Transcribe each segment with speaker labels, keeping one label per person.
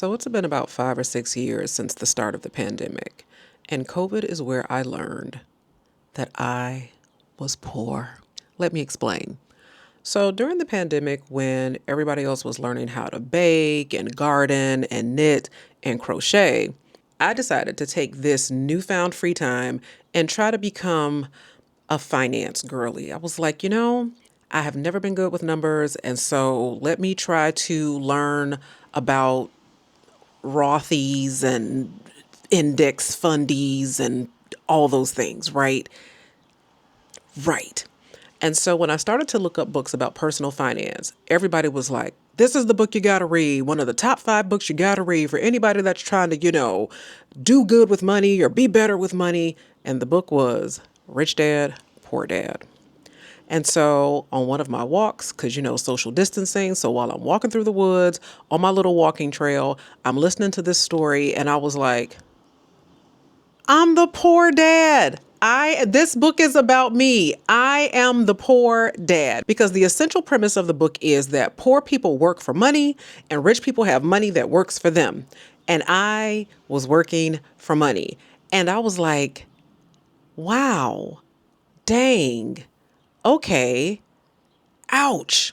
Speaker 1: So it's been about 5 or 6 years since the start of the pandemic, and COVID is where I learned that I was poor. Let me explain. So during the pandemic, when everybody else was learning how to bake and garden and knit and crochet, I decided to take this newfound free time and try to become a finance girly. I was like, I have never been good with numbers, and so let me try to learn about Rothies and index fundies and all those things, right? Right. And so when I started to look up books about personal finance, everybody was like, this is the book you got to read. One of the top 5 books you got to read for anybody that's trying to, do good with money or be better with money. And the book was Rich Dad, Poor Dad. And so on one of my walks, because, social distancing. So while I'm walking through the woods on my little walking trail, I'm listening to this story and I was like, I'm the poor dad. This book is about me. I am the poor dad, because the essential premise of the book is that poor people work for money and rich people have money that works for them. And I was working for money. And I was like, wow, dang, okay, ouch.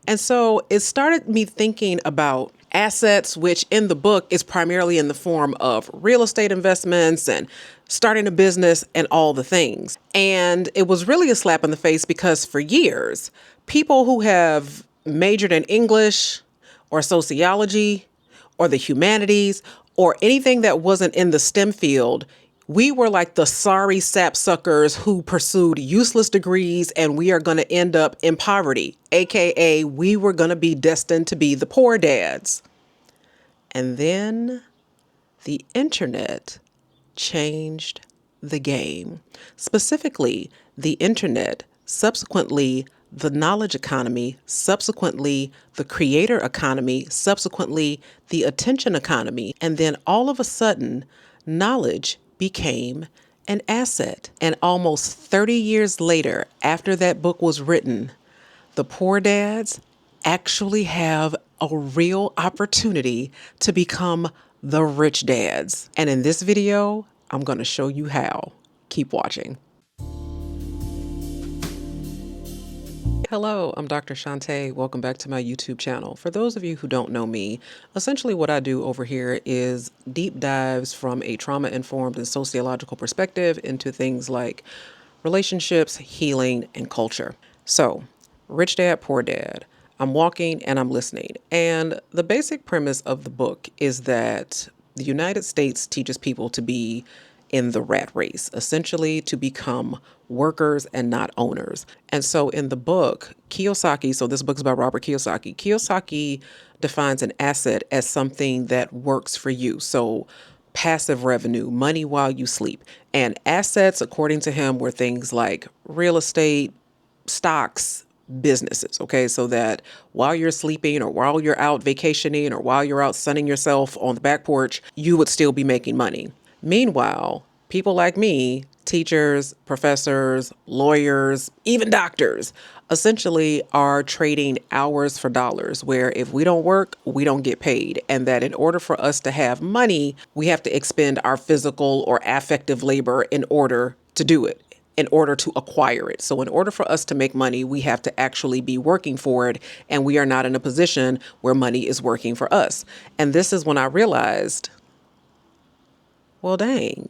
Speaker 1: And so it started me thinking about assets, which in the book is primarily in the form of real estate investments and starting a business and all the things. And it was really a slap in the face, because for years, people who have majored in English or sociology or the humanities or anything that wasn't in the STEM field, we were like the sorry sapsuckers who pursued useless degrees, and we are going to end up in poverty, aka we were going to be destined to be the poor dads. And then the internet changed the game. Specifically, the internet, subsequently the knowledge economy, subsequently the creator economy, subsequently the attention economy, and then all of a sudden, knowledge became an asset. And almost 30 years later, after that book was written, the poor dads actually have a real opportunity to become the rich dads. And in this video, I'm going to show you how. Keep watching. Hello, I'm Dr. Shantae. Welcome back to my YouTube channel. For those of you who don't know me, essentially what I do over here is deep dives from a trauma-informed and sociological perspective into things like relationships, healing, and culture. So, Rich Dad, Poor Dad. I'm walking and I'm listening. And the basic premise of the book is that the United States teaches people to be in the rat race, essentially to become workers and not owners. And so in the book, Kiyosaki, so this book's by Robert Kiyosaki, Kiyosaki defines an asset as something that works for you. So passive revenue, money while you sleep. And assets, according to him, were things like real estate, stocks, businesses. Okay. So that while you're sleeping or while you're out vacationing or while you're out sunning yourself on the back porch, you would still be making money. Meanwhile, people like me, teachers, professors, lawyers, even doctors, essentially are trading hours for dollars, where if we don't work, we don't get paid. And that in order for us to have money, we have to expend our physical or affective labor in order to do it, in order to acquire it. So in order for us to make money, we have to actually be working for it. And we are not in a position where money is working for us. And this is when I realized, well, dang.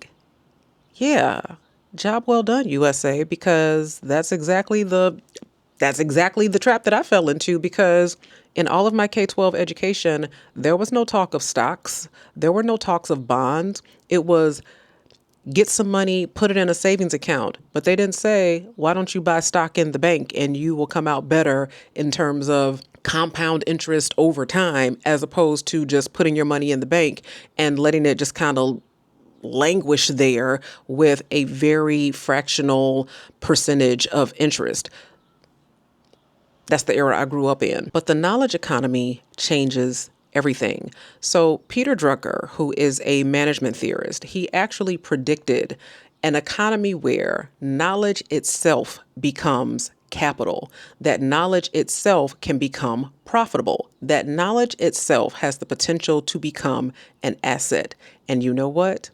Speaker 1: Yeah. Job well done, USA, because that's exactly the trap that I fell into, because in all of my K-12 education, there was no talk of stocks. There were no talks of bonds. It was get some money, put it in a savings account. But they didn't say, why don't you buy stock in the bank and you will come out better in terms of compound interest over time, as opposed to just putting your money in the bank and letting it just kind of languish there with a very fractional percentage of interest. That's the era I grew up in. But the knowledge economy changes everything. So Peter Drucker, who is a management theorist, he actually predicted an economy where knowledge itself becomes capital. That knowledge itself can become profitable. That knowledge itself has the potential to become an asset. And you know what?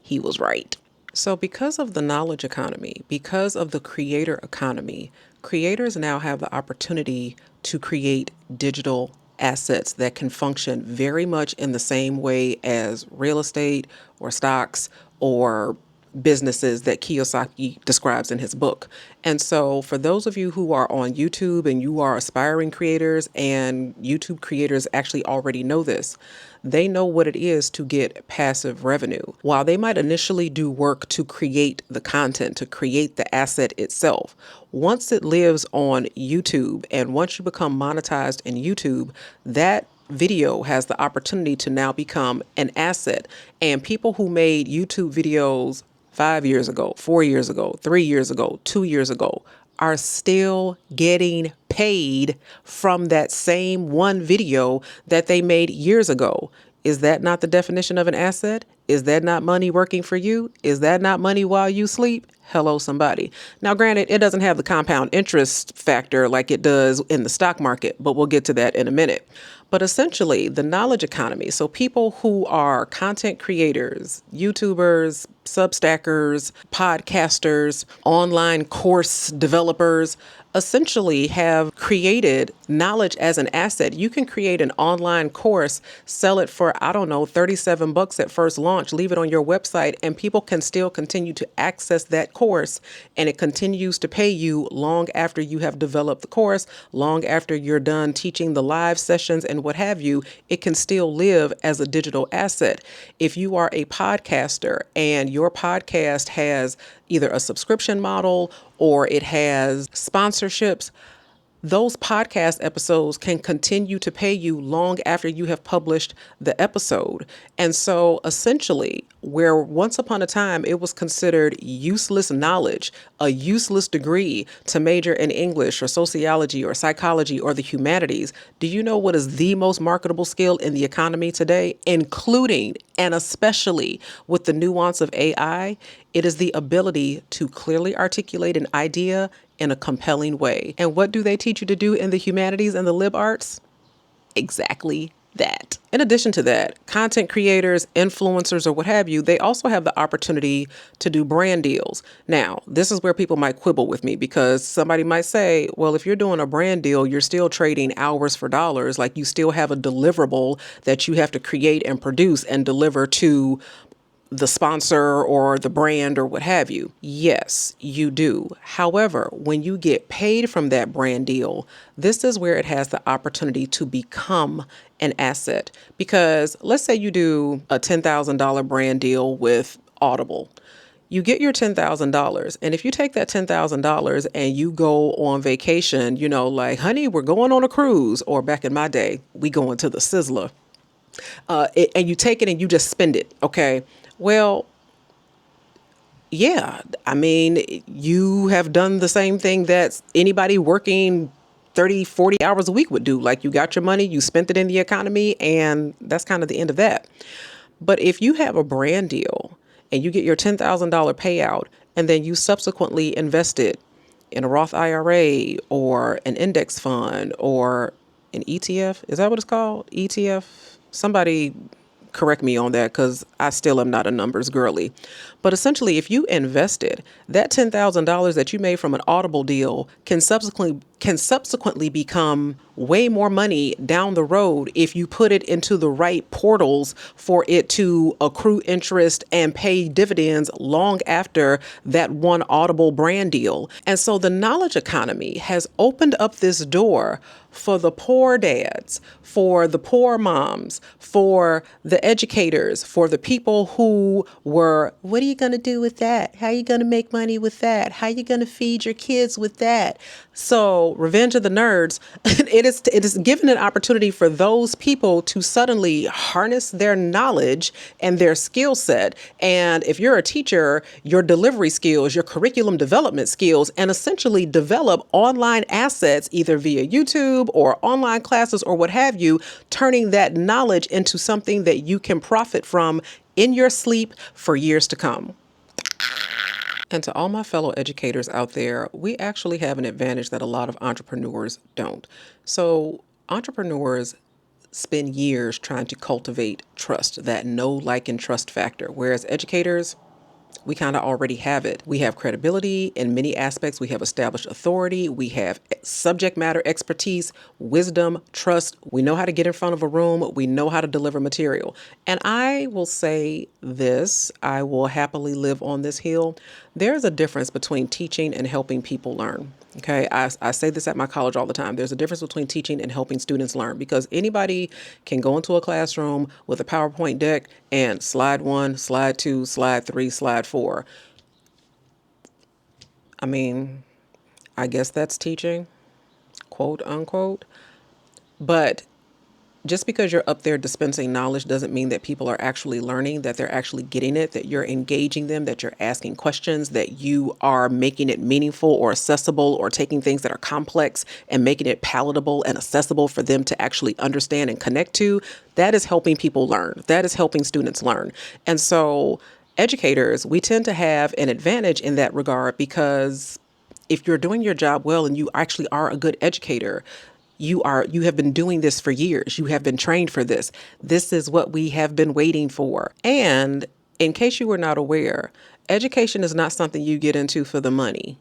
Speaker 1: He was right. So, because of the knowledge economy, because of the creator economy, creators now have the opportunity to create digital assets that can function very much in the same way as real estate or stocks or businesses that Kiyosaki describes in his book. And so, for those of you who are on YouTube and you are aspiring creators, and YouTube creators actually already know this, they know what it is to get passive revenue. While they might initially do work to create the content, to create the asset itself, once it lives on YouTube and once you become monetized in YouTube, that video has the opportunity to now become an asset. And people who made YouTube videos 5 years ago, 4 years ago, 3 years ago, 2 years ago are still getting paid from that same one video that they made years ago. Is that not the definition of an asset? Is that not money working for you? Is that not money while you sleep? Hello, somebody. Now, granted, it doesn't have the compound interest factor like it does in the stock market, but we'll get to that in a minute. But essentially, the knowledge economy, so people who are content creators, YouTubers, Substackers, podcasters, online course developers, essentially have created knowledge as an asset. You can create an online course, sell it for, I don't know, $37 at first launch, leave it on your website, and people can still continue to access that course, and it continues to pay you long after you have developed the course, long after you're done teaching the live sessions and what have you. It can still live as a digital asset. If you are a podcaster and your podcast has either a subscription model or it has sponsorships, those podcast episodes can continue to pay you long after you have published the episode. And so essentially, where once upon a time it was considered useless knowledge, a useless degree to major in English or sociology or psychology or the humanities, do you know what is the most marketable skill in the economy today, including and especially with the nuance of AI? It is the ability to clearly articulate an idea in a compelling way. And what do they teach you to do in the humanities and the lib arts? Exactly that. In addition to that, content creators, influencers, or what have you, they also have the opportunity to do brand deals. Now, this is where people might quibble with me, because somebody might say, well, if you're doing a brand deal, you're still trading hours for dollars. Like, you still have a deliverable that you have to create and produce and deliver to the sponsor or the brand or what have you. Yes, you do. However, when you get paid from that brand deal, this is where it has the opportunity to become an asset. Because let's say you do a $10,000 brand deal with Audible. You get your $10,000. And if you take that $10,000 and you go on vacation, like, honey, we're going on a cruise, or back in my day, we going to the Sizzler. And you take it and you just spend it. Okay. Well, yeah, I mean, you have done the same thing that anybody working 30, 40 hours a week would do. Like, you got your money, you spent it in the economy, and that's kind of the end of that. But if you have a brand deal and you get your $10,000 payout, and then you subsequently invest it in a Roth IRA or an index fund or an ETF, is that what it's called? ETF? Somebody correct me on that, because I still am not a numbers girly. But essentially, if you invested, that $10,000 that you made from an Audible deal can subsequently become way more money down the road if you put it into the right portals for it to accrue interest and pay dividends long after that one Audible brand deal. And so the knowledge economy has opened up this door for the poor dads, for the poor moms, for the educators, for the people who were, what are you going to do with that? How are you going to make money with that? How are you going to feed your kids with that? So Revenge of the Nerds, it is given an opportunity for those people to suddenly harness their knowledge and their skill set. And if you're a teacher, your delivery skills, your curriculum development skills, and essentially develop online assets either via YouTube or online classes or what have you, turning that knowledge into something that you can profit from in your sleep for years to come. And to all my fellow educators out there, we actually have an advantage that a lot of entrepreneurs don't. So, entrepreneurs spend years trying to cultivate trust, that know, like, and trust factor, whereas educators, we kind of already have it. We have credibility in many aspects. We have established authority. We have subject matter expertise, wisdom, trust. We know how to get in front of a room. We know how to deliver material. And I will say this, I will happily live on this hill. There's a difference between teaching and helping people learn. Okay, I say this at my college all the time. There's a difference between teaching and helping students learn because anybody can go into a classroom with a PowerPoint deck and slide one, slide two, slide three, slide four. I mean, I guess that's teaching, quote unquote. But just because you're up there dispensing knowledge doesn't mean that people are actually learning, that they're actually getting it, that you're engaging them, that you're asking questions, that you are making it meaningful or accessible, or taking things that are complex and making it palatable and accessible for them to actually understand and connect to. That is helping people learn. That is helping students learn. And so educators, we tend to have an advantage in that regard because if you're doing your job well and you actually are a good educator, you have been doing this for years. You have been trained for this. This is what we have been waiting for. And in case you were not aware, education is not something you get into for the money.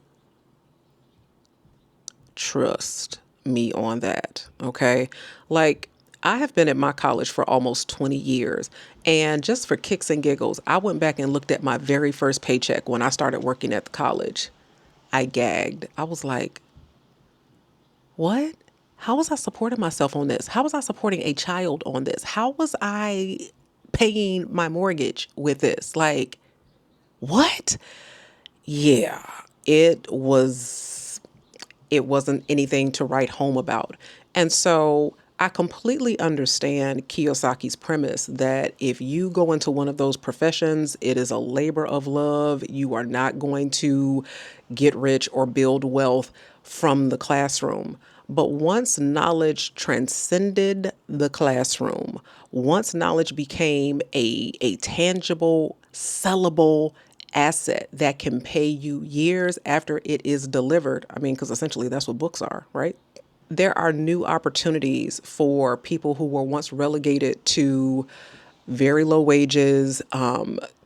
Speaker 1: Trust me on that. Okay. Like, I have been at my college for almost 20 years. And just for kicks and giggles, I went back and looked at my very first paycheck when I started working at the college. I gagged. I was like, what? How was I supporting myself on this? How was I supporting a child on this? How was I paying my mortgage with this? Like, what? Yeah, it was it wasn't anything to write home about. And so I completely understand Kiyosaki's premise that if you go into one of those professions, it is a labor of love. You are not going to get rich or build wealth from the classroom. But once knowledge transcended the classroom, once knowledge became a tangible, sellable asset that can pay you years after it is delivered. I mean, because essentially that's what books are, right? There are new opportunities for people who were once relegated to very low wages,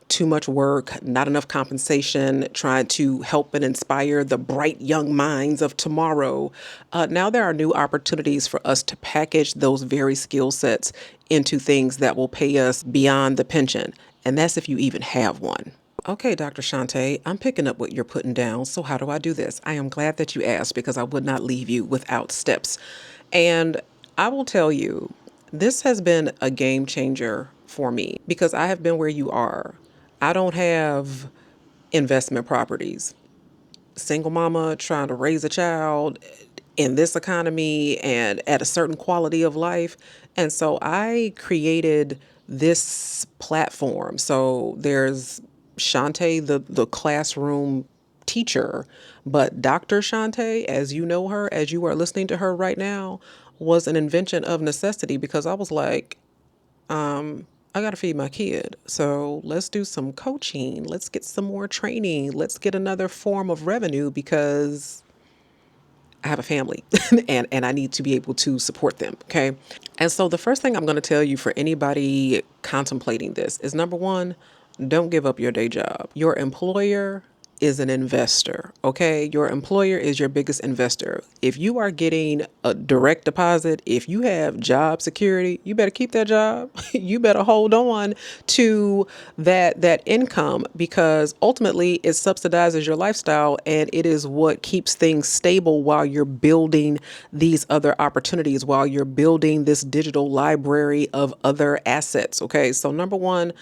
Speaker 1: too much work, not enough compensation, trying to help and inspire the bright young minds of tomorrow. Now there are new opportunities for us to package those very skill sets into things that will pay us beyond the pension. And that's if you even have one. Okay, Dr. Shante, I'm picking up what you're putting down. So, how do I do this? I am glad that you asked because I would not leave you without steps. And I will tell you, this has been a game changer for me because I have been where you are. I don't have investment properties. Single mama trying to raise a child in this economy and at a certain quality of life. And so I created this platform. So there's Shantae, the classroom teacher, but Dr. Shantae, as you know her, as you are listening to her right now, was an invention of necessity because I was like, I got to feed my kid. So let's do some coaching. Let's get some more training. Let's get another form of revenue because I have a family and I need to be able to support them. Okay. And so the first thing I'm going to tell you for anybody contemplating this is number one, don't give up your day job. Your employer is an investor, okay? Your employer is your biggest investor. If you are getting a direct deposit, if you have job security, you better keep that job. You better hold on to that income because ultimately it subsidizes your lifestyle and it is what keeps things stable while you're building these other opportunities, while you're building this digital library of other assets, okay? So number one,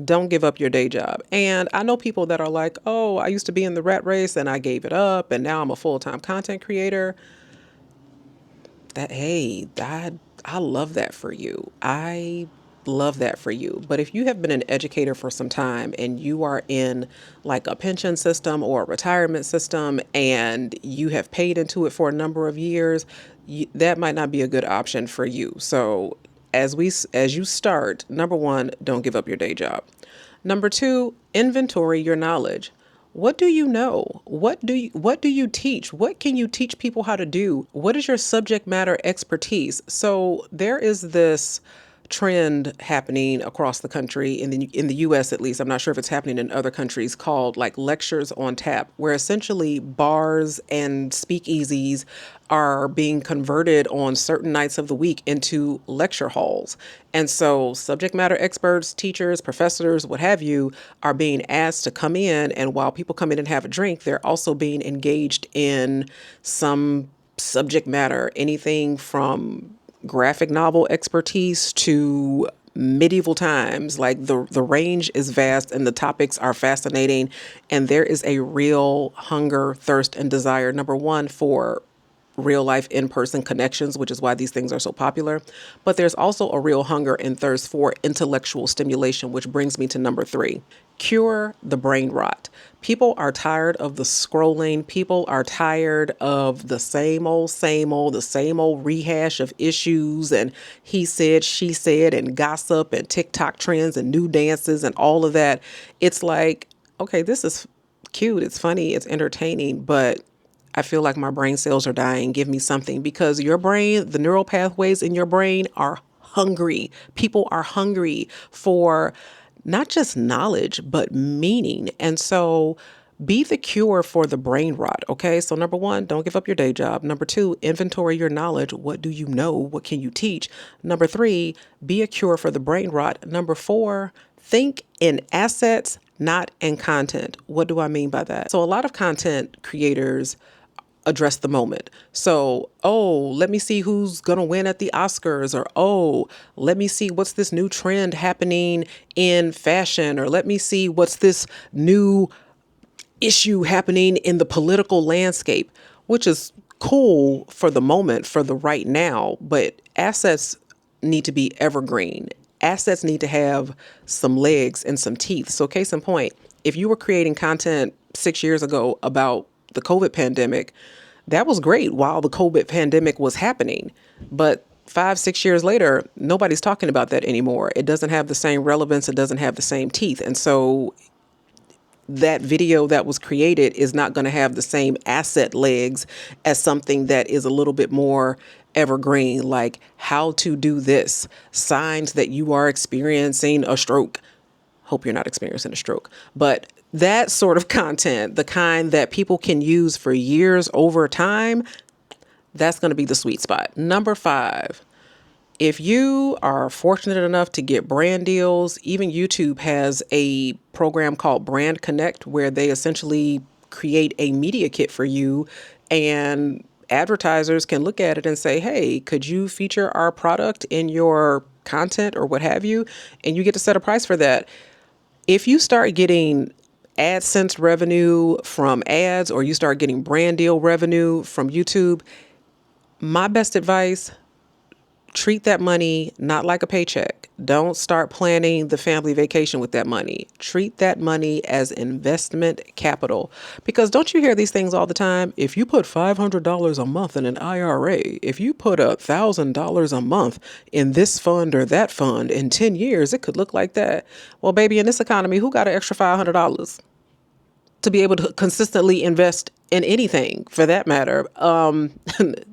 Speaker 1: don't give up your day job. And I know people that are like, oh, I used to be in the rat race and I gave it up and now I'm a full-time content creator. I love that for you. I love that for you. But if you have been an educator for some time and you are in like a pension system or a retirement system and you have paid into it for a number of years, that might not be a good option for you. So as you start, number one, don't give up your day job. Number two, inventory your knowledge. What do you know? What do you teach? What can you teach people how to do? What is your subject matter expertise? So there is this trend happening across the country in the US at least. I'm not sure if it's happening in other countries, called like lectures on tap, where essentially bars and speakeasies are being converted on certain nights of the week into lecture halls. And so subject matter experts, teachers, professors, what have you, are being asked to come in, and while people come in and have a drink, they're also being engaged in some subject matter, anything from graphic novel expertise to medieval times. Like the range is vast and the topics are fascinating, and there is a real hunger, thirst, and desire, number one, for real life in person connections, which is why these things are so popular. But there's also a real hunger and thirst for intellectual stimulation, which brings me to number three: cure the brain rot. People are tired of the scrolling. People are tired of same old, the same old rehash of issues and he said, she said, and gossip and TikTok trends and new dances and all of that. It's like, okay, this is cute. It's funny. It's entertaining, but I feel like my brain cells are dying. Give me something, because your brain, the neural pathways in your brain are hungry. People are hungry for not just knowledge, but meaning. And so be the cure for the brain rot. Okay. So number one, don't give up your day job. Number two, inventory your knowledge. What do you know? What can you teach? Number three, be a cure for the brain rot. Number four, think in assets, not in content. What do I mean by that? So a lot of content creators address the moment. So, oh, let me see who's going to win at the Oscars, or oh, let me see what's this new trend happening in fashion, or let me see what's this new issue happening in the political landscape, which is cool for the moment, for the right now, but assets need to be evergreen. Assets need to have some legs and some teeth. So case in point, if you were creating content 6 years ago about the COVID pandemic, that was great while the COVID pandemic was happening. But 5, 6 years later, nobody's talking about that anymore. It doesn't have the same relevance. It doesn't have the same teeth. And so that video that was created is not going to have the same asset legs as something that is a little bit more evergreen, like how to do this, signs that you are experiencing a stroke. Hope you're not experiencing a stroke, but that sort of content, the kind that people can use for years over time, that's going to be the sweet spot. Number five, if you are fortunate enough to get brand deals, even YouTube has a program called Brand Connect, where they essentially create a media kit for you, and advertisers can look at it and say, hey, could you feature our product in your content or what have you? And you get to set a price for that. If you start getting AdSense revenue from ads, or you start getting brand deal revenue from YouTube, my best advice: treat that money not like a paycheck. Don't start planning the family vacation with that money. Treat that money as investment capital. Because don't you hear these things all the time? If you put $500 a month in an IRA, if you put $1,000 a month in this fund or that fund, in 10 years, it could look like that. Well, baby, in this economy, who got an extra $500 to be able to consistently invest in anything for that matter?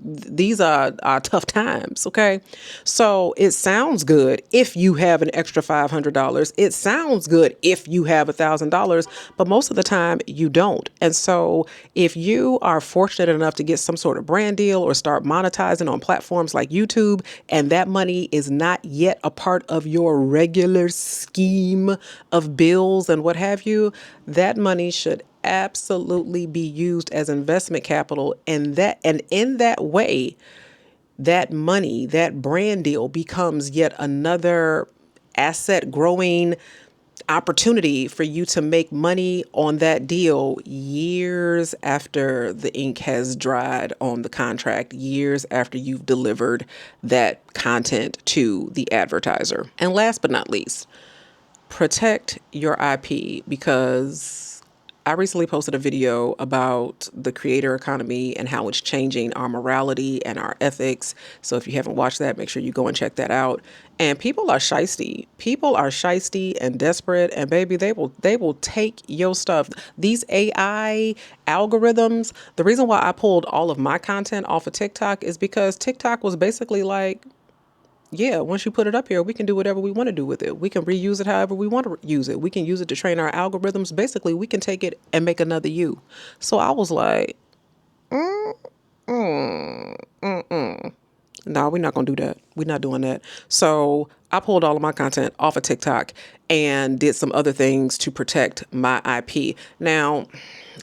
Speaker 1: These are tough times. Okay. So it sounds good if you have an extra $500. It sounds good if you have $1,000, but most of the time you don't. And so if you are fortunate enough to get some sort of brand deal or start monetizing on platforms like YouTube, and that money is not yet a part of your regular scheme of bills and what have you, that money should absolutely be used as investment capital. And in that way, that money, that brand deal, becomes yet another asset growing opportunity for you to make money on that deal years after the ink has dried on the contract, years after you've delivered that content to the advertiser. And last but not least, protect your IP, because I recently posted a video about the creator economy and how it's changing our morality and our ethics. So if you haven't watched that, make sure you go and check that out. And people are shisty. People are shisty and desperate, and baby, they will take your stuff. These AI algorithms, the reason why I pulled all of my content off of TikTok is because TikTok was basically like, yeah, once you put it up here, we can do whatever we want to do with it. We can reuse it however we want to use it. We can use it to train our algorithms. Basically, we can take it and make another you. So I was like, no, we're not going to do that. We're not doing that. So I pulled all of my content off of TikTok and did some other things to protect my IP. Now,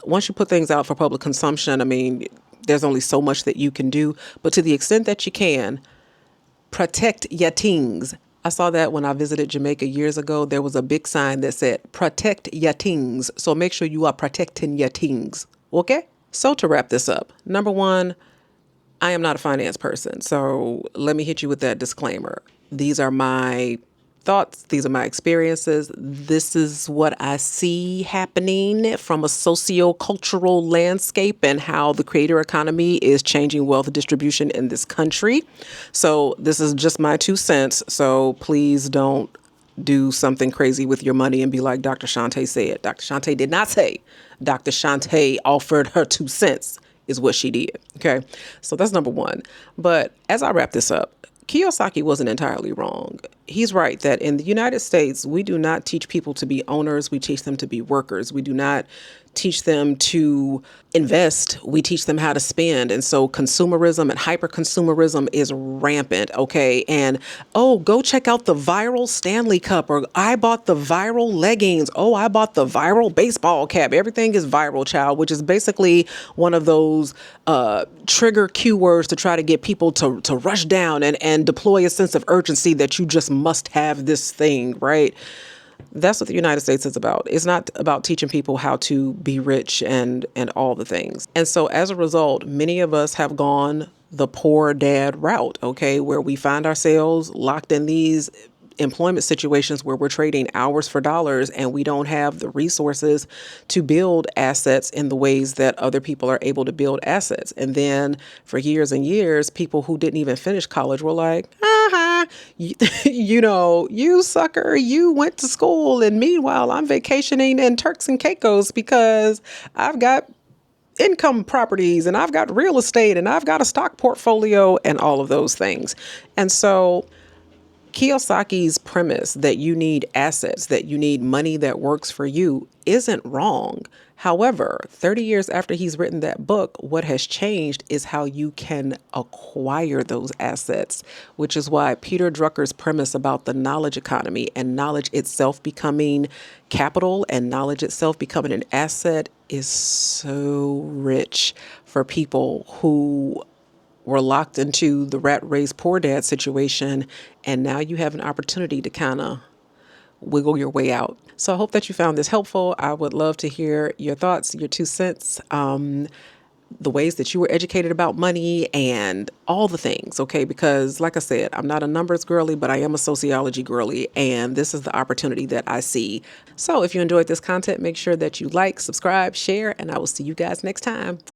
Speaker 1: once you put things out for public consumption, I mean, there's only so much that you can do. But to the extent that you can, protect your tings. I saw that when I visited Jamaica years ago. There was a big sign that said, protect your tings. So make sure you are protecting your tings. Okay? So to wrap this up, number one, I am not a finance person. So let me hit you with that disclaimer. These are my thoughts. These are my experiences. This is what I see happening from a socio-cultural landscape and how the creator economy is changing wealth distribution in this country. So this is just my 2 cents. So please don't do something crazy with your money and be like Dr. Shantae said. Dr. Shantae did not say. Dr. Shantae offered her 2 cents is what she did. Okay. So that's number one. But as I wrap this up, Kiyosaki wasn't entirely wrong. He's right that in the United States, we do not teach people to be owners. We teach them to be workers. We do not teach them to invest. We teach them how to spend. And so consumerism and hyper consumerism is rampant. Okay. And oh, go check out the viral Stanley Cup, or I bought the viral leggings. Oh, I bought the viral baseball cap. Everything is viral, child, which is basically one of those trigger cue words to try to get people to rush down and deploy a sense of urgency that you just must have this thing, right? That's what the United States is about. It's not about teaching people how to be rich and all the things. And so as a result, many of us have gone the poor dad route, okay, where we find ourselves locked in these employment situations where we're trading hours for dollars and we don't have the resources to build assets in the ways that other people are able to build assets. And then for years and years, people who didn't even finish college were like, you, you sucker, you went to school. And meanwhile, I'm vacationing in Turks and Caicos because I've got income properties and I've got real estate and I've got a stock portfolio and all of those things. And so Kiyosaki's premise that you need assets, that you need money that works for you isn't wrong. However, 30 years after he's written that book, what has changed is how you can acquire those assets, which is why Peter Drucker's premise about the knowledge economy and knowledge itself becoming capital and knowledge itself becoming an asset is so rich for people who were locked into the rat race poor dad situation. And now you have an opportunity to kind of wiggle your way out. So I hope that you found this helpful. I would love to hear your thoughts, your 2 cents, the ways that you were educated about money and all the things. Okay. Because like I said, I'm not a numbers girly, but I am a sociology girly. And this is the opportunity that I see. So if you enjoyed this content, make sure that you like, subscribe, share, and I will see you guys next time.